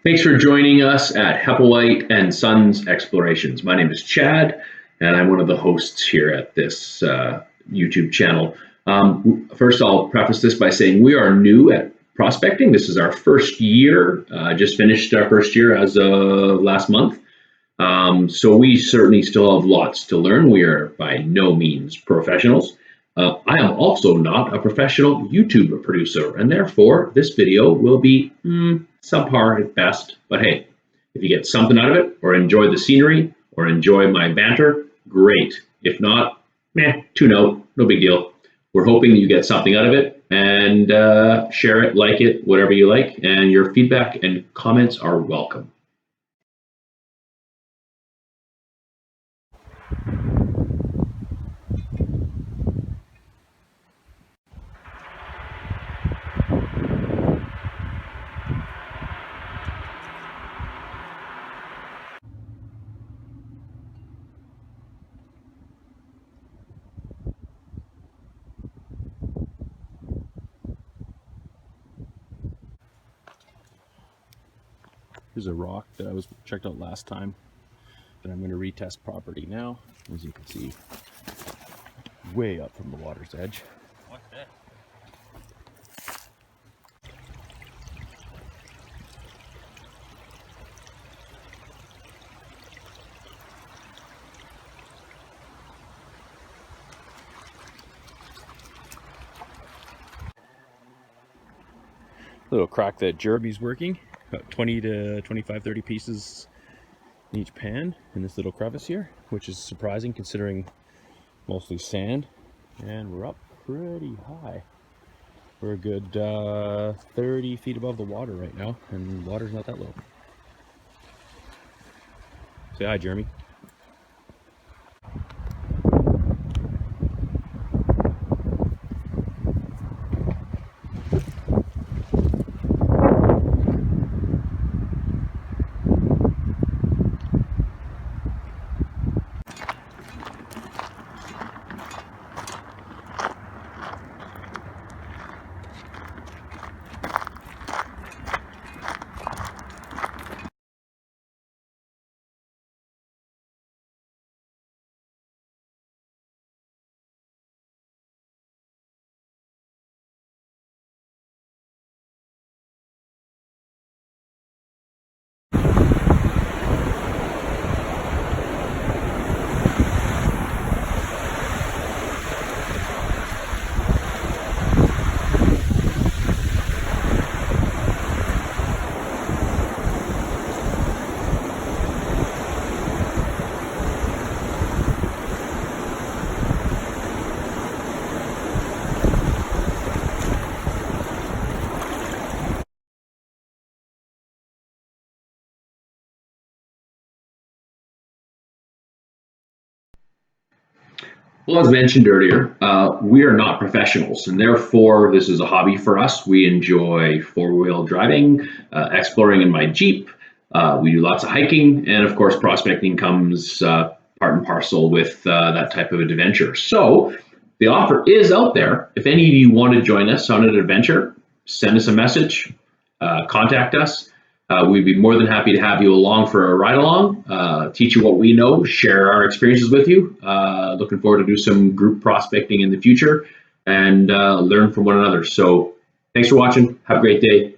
Thanks for joining us at Hepplewhite and Sons Explorations. My name is Chad, and I'm one of the hosts here at this YouTube channel. First, I'll preface this by saying we are new at prospecting. This is our first year, just finished our first year as of last month. So we certainly still have lots to learn. We are by no means professionals. I am also not a professional YouTube producer, and therefore this video will be subpar at best. But hey, if you get something out of it, or enjoy the scenery, or enjoy my banter, great. If not, tune out, no big deal. We're hoping you get something out of it, and share it, like it, whatever you like, and your feedback and comments are welcome. Here's a rock that I was checked out last time that I'm going to retest property now. As you can see, way up from the water's edge. What's that? Little crack that Jeremy's working. About 20 to 25, 30 pieces in each pan in this little crevice here, which is surprising considering mostly sand. And we're up pretty high. We're a good 30 feet above the water right now, and the water's not that low. Say hi, Jeremy. Well, as mentioned earlier, we are not professionals, and therefore this is a hobby for us. We enjoy four-wheel driving, exploring in my Jeep. We do lots of hiking, and of course, prospecting comes part and parcel with that type of adventure. So the offer is out there. If any of you want to join us on an adventure, send us a message, contact us. We'd be more than happy to have you along for a ride along, teach you what we know, share our experiences with you. Looking forward to do some group prospecting in the future and learn from one another. So thanks for watching. Have a great day.